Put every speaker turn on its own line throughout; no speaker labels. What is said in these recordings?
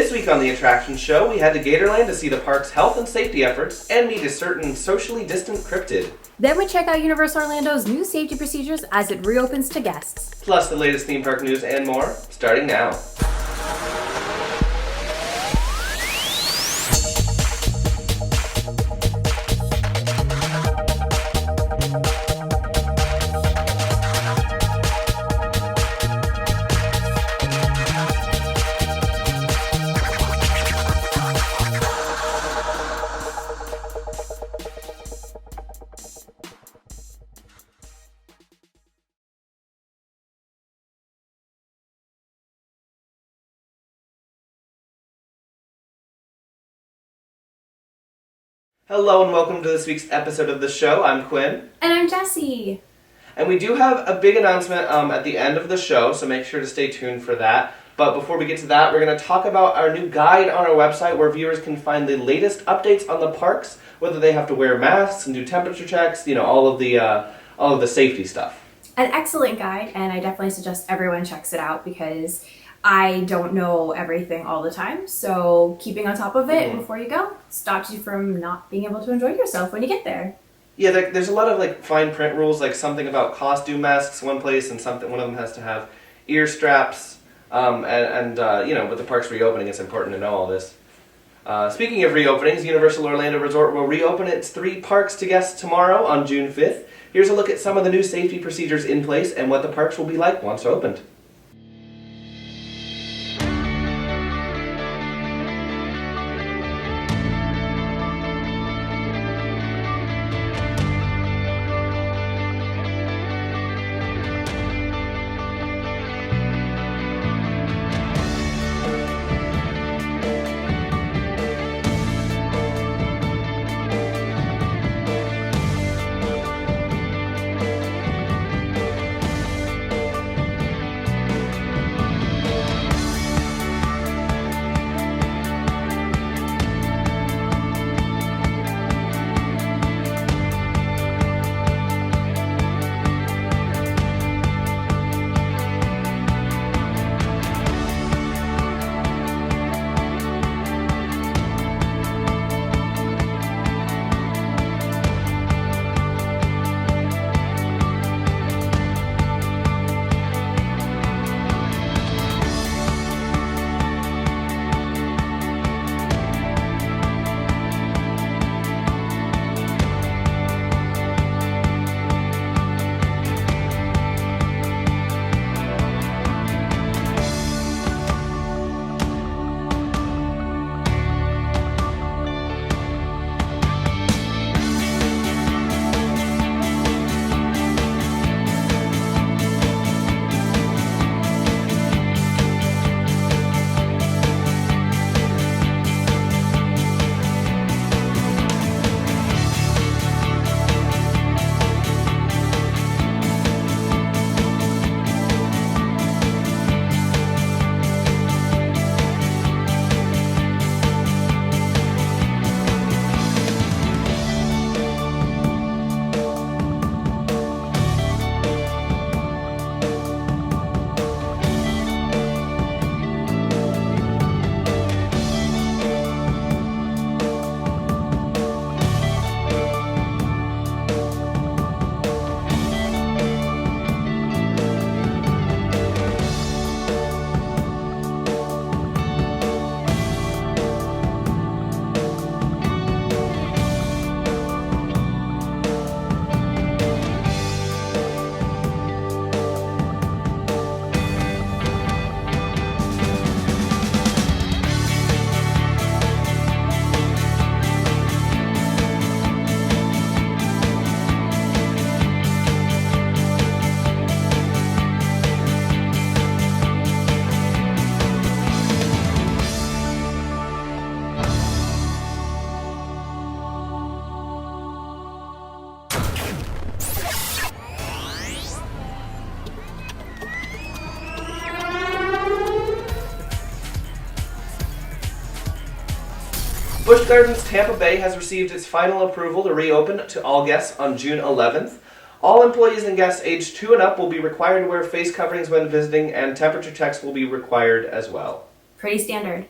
This week on the Attraction Show, we head to Gatorland to see the park's health and safety efforts and meet a certain socially distant cryptid.
Then we check out Universal Orlando's new safety procedures as it reopens to guests.
Plus the latest theme park news and more, starting now. Hello and welcome to this week's episode of the show. I'm Quinn.
And I'm Jessie.
And we do have a big announcement at the end of the show, so make sure to stay tuned for that. But before we get to that, we're going to talk about our new guide on our website where viewers can find the latest updates on the parks, whether they have to wear masks and do temperature checks, all of the safety stuff.
An excellent guide, and I definitely suggest everyone checks it out because I don't know everything all the time, so keeping on top of it before you go stops you from not being able to enjoy yourself when you get there.
Yeah, there's a lot of fine print rules, like something about costume masks one place, and one of them has to have ear straps, and with the parks reopening, it's important to know all this. Speaking of reopenings, Universal Orlando Resort will reopen its 3 parks to guests tomorrow on June 5th. Here's a look at some of the new safety procedures in place and what the parks will be like once opened. Busch Gardens Tampa Bay has received its final approval to reopen to all guests on June 11th. All employees and guests aged 2 and up will be required to wear face coverings when visiting, and temperature checks will be required as well.
Pretty standard.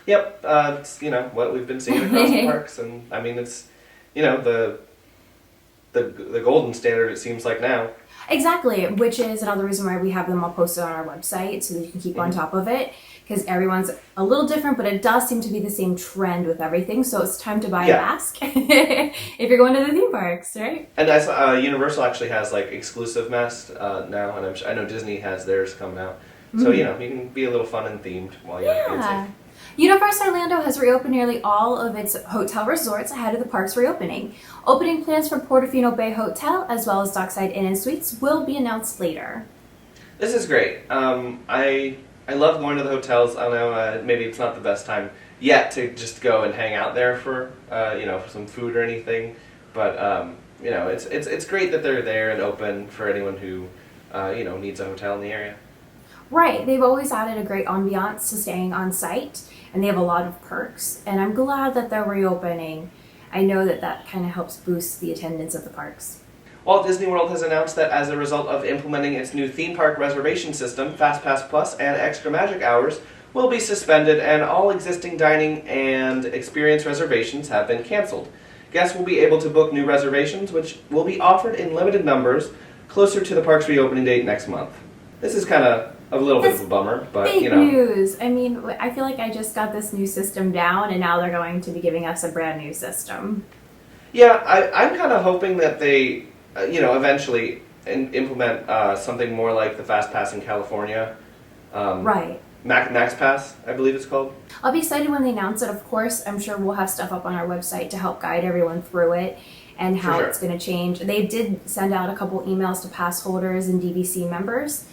Yep, it's, what we've been seeing across the parks, and I mean, it's, the golden standard, it seems like now.
Exactly, which is another reason why we have them all posted on our website so that you can keep on top of it, because everyone's a little different, but it does seem to be the same trend with everything, so it's time to buy a mask if you're going to the theme parks, right?
And I saw, Universal actually has like exclusive masks now, and I know Disney has theirs coming out. So, you can be a little fun and themed while you're being safe.
Universal Orlando has reopened nearly all of its hotel resorts ahead of the park's reopening. Opening plans for Portofino Bay Hotel, as well as Dockside Inn and Suites, will be announced later.
This is great. I love going to the hotels. I know maybe it's not the best time yet to just go and hang out there for for some food or anything, but it's great that they're there and open for anyone who needs a hotel in the area.
Right, they've always added a great ambiance to staying on site, and they have a lot of perks, and I'm glad that they're reopening. I know that kind of helps boost the attendance of the parks.
Walt Disney World has announced that as a result of implementing its new theme park reservation system, FastPass Plus and Extra Magic Hours will be suspended, and all existing dining and experience reservations have been canceled. Guests will be able to book new reservations, which will be offered in limited numbers closer to the park's reopening date next month. This is kind of a little bit of a bummer, but
big news. I mean, I feel like I just got this new system down, and now they're going to be giving us a brand new system.
Yeah, I'm kind of hoping that they, eventually implement something more like the Fast Pass in California.
Right.
Max Pass, I believe it's called.
I'll be excited when they announce it, of course. I'm sure we'll have stuff up on our website to help guide everyone through it and how it's going to change. They did send out a couple emails to pass holders and DVC members,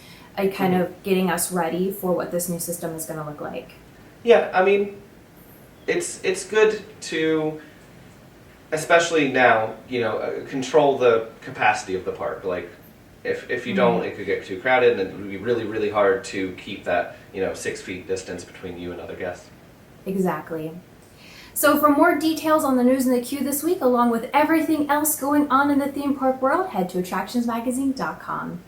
kind of getting us ready for what this new system is going to look like.
Yeah, I mean, it's good to, especially now, control the capacity of the park. Like, if you don't, it could get too crowded, and it would be really, really hard to keep that 6 feet distance between you and other guests.
Exactly. So for more details on the news in the queue this week, along with everything else going on in the theme park world, head to attractionsmagazine.com.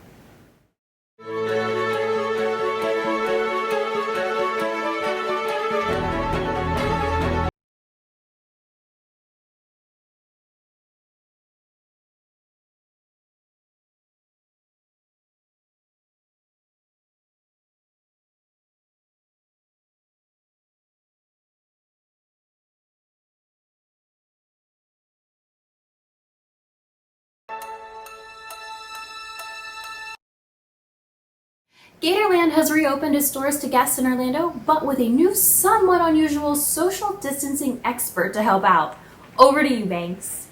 Gatorland has reopened its doors to guests in Orlando, but with a new, somewhat unusual social distancing expert to help out. Over to you, Banks.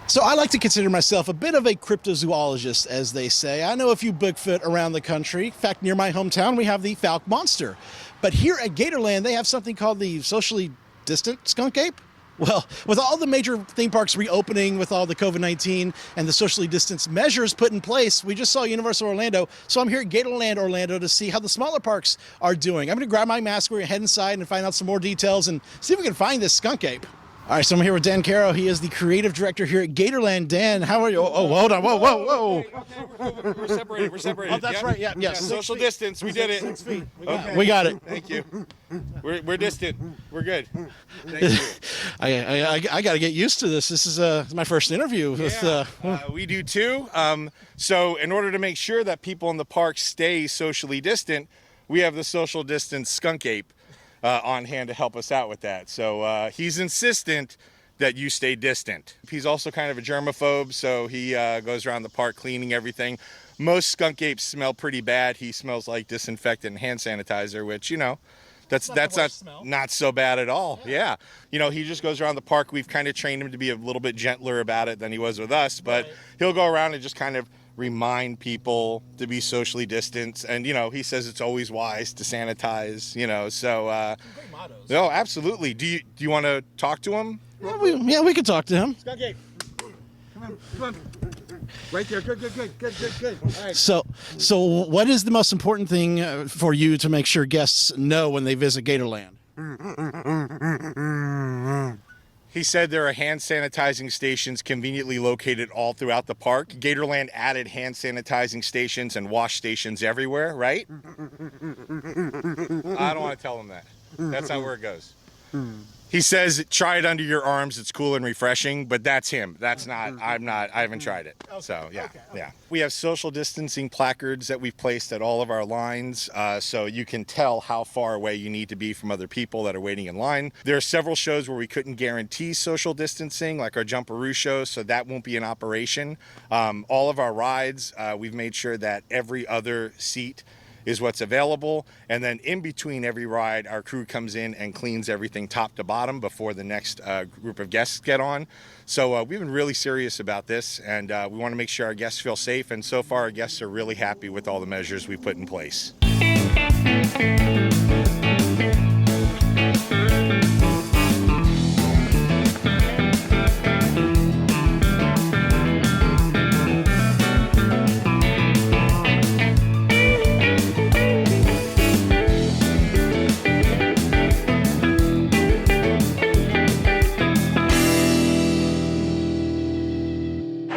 So I like to consider myself a bit of a cryptozoologist, as they say. I know a few Bigfoot around the country. In fact, near my hometown, we have the Falk Monster. But here at Gatorland, they have something called the socially distant skunk ape. Well, with all the major theme parks reopening with all the COVID-19 and the socially distanced measures put in place, we just saw Universal Orlando, so I'm here at Gatorland Orlando to see how the smaller parks are doing. I'm going to grab my mask, we're going to head inside and find out some more details and see if we can find this skunk ape. All right, so I'm here with Dan Caro. He is the creative director here at Gatorland. Dan, how are you? Oh, hold on. Whoa.
Okay, we're separated.
Oh, that's right. Yeah.
Social distance. We did it.
6 feet.
We
got it.
Thank you. We're distant. We're good. Thank you.
I got to get used to this. This is my first interview.
We do too. So in order to make sure that people in the park stay socially distant, we have the social distance skunk ape on hand to help us out with that. So he's insistent that you stay distant. He's also kind of a germaphobe, so he goes around the park cleaning everything. Most skunk apes smell pretty bad. He smells like disinfectant and hand sanitizer, which, that's not so bad at all. Yeah. He just goes around the park. We've kind of trained him to be a little bit gentler about it than he was with us, but he'll go around and just kind of remind people to be socially distanced, and he says it's always wise to sanitize, so
Great mottos.
no, absolutely. Do you want to talk to him?
Yeah, we could talk to him.
Skunk ape, come on, right there. Good. All right.
So what is the most important thing for you to make sure guests know when they visit Gatorland?
He said there are hand sanitizing stations conveniently located all throughout the park. Gatorland added hand sanitizing stations and wash stations everywhere, right? I don't want to tell him that. That's not where it goes. He says, try it under your arms. It's cool and refreshing, but that's him. That's not, I haven't tried it. So, yeah, yeah. We have social distancing placards that we've placed at all of our lines, so you can tell how far away you need to be from other people that are waiting in line. There are several shows where we couldn't guarantee social distancing, like our Jumperoo show, so that won't be in operation. All of our rides, we've made sure that every other seat is what's available, and then in between every ride our crew comes in and cleans everything top to bottom before the next group of guests get on. So we've been really serious about this, and we want to make sure our guests feel safe, and so far our guests are really happy with all the measures we put in place.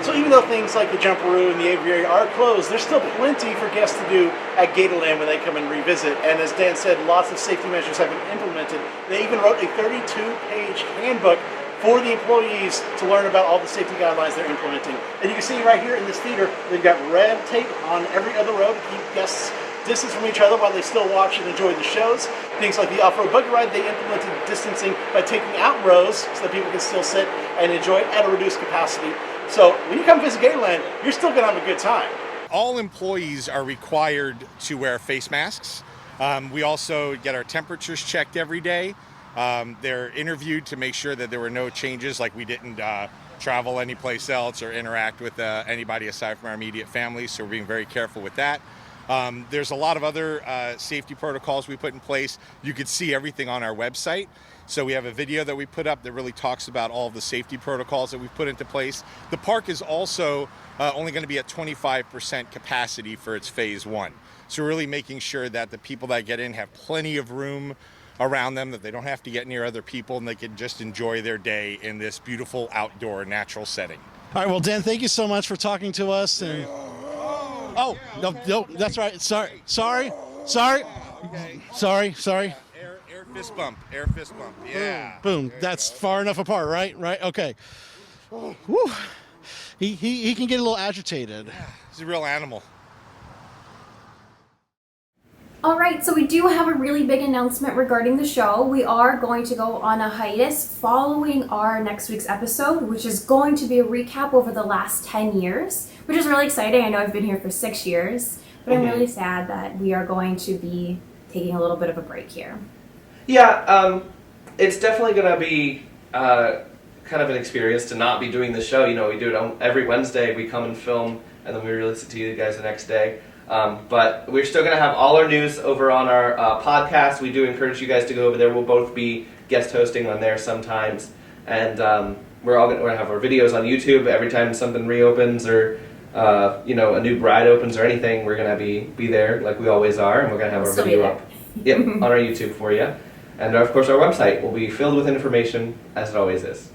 Even though things like the Jumperoo and the aviary are closed, there's still plenty for guests to do at Gatorland when they come and revisit. And as Dan said, lots of safety measures have been implemented. They even wrote a 32-page handbook for the employees to learn about all the safety guidelines they're implementing. And you can see right here in this theater, they've got red tape on every other row to keep guests distance from each other while they still watch and enjoy the shows. Things like the off-road buggy ride, they implemented distancing by taking out rows so that people can still sit and enjoy it at a reduced capacity. So when you come visit Gatorland, you're still going to have a good time.
All employees are required to wear face masks. We also get our temperatures checked every day. They're interviewed to make sure that there were no changes, like we didn't travel anyplace else or interact with anybody aside from our immediate family, so we're being very careful with that. There's a lot of other safety protocols we put in place. You could see everything on our website. So we have a video that we put up that really talks about all of the safety protocols that we've put into place. The park is also only going to be at 25% capacity for its phase one. So we're really making sure that the people that get in have plenty of room around them, that they don't have to get near other people, and they can just enjoy their day in this beautiful outdoor natural setting.
All right, well, Dan, thank you so much for talking to us. And oh, no, that's right. Sorry.
Air fist bump. Yeah.
Boom. That's far enough apart, right? Right. Okay. Whew. He can get a little agitated.
He's a real animal.
All right, so we do have a really big announcement regarding the show. We are going to go on a hiatus following our next week's episode, which is going to be a recap over the last 10 years, which is really exciting. I know I've been here for 6 years, but I'm really sad that we are going to be taking a little bit of a break here.
Yeah, it's definitely going to be kind of an experience to not be doing the show. You know, we do it every Wednesday. We come and film, and then we release it to you guys the next day. But we're still going to have all our news over on our podcast. We do encourage you guys to go over there. We'll both be guest hosting on there sometimes. And we're going to have our videos on YouTube every time something reopens or a new bride opens or anything. We're going to be there like we always are, and we're going to have our video up on our YouTube for you. And of course our website will be filled with information as it always is.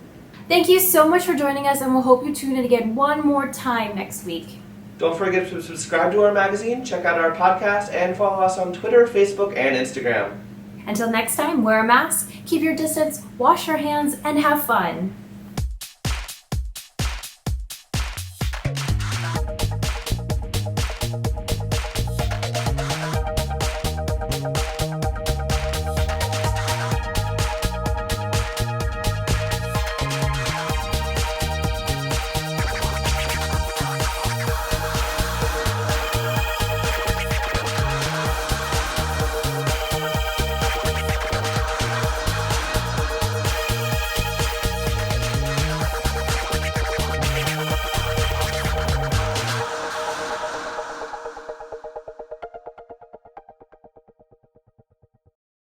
Thank you so much for joining us, and we'll hope you tune in again one more time next week.
Don't forget to subscribe to our magazine, check out our podcast, and follow us on Twitter, Facebook, and Instagram.
Until next time, wear a mask, keep your distance, wash your hands, and have fun.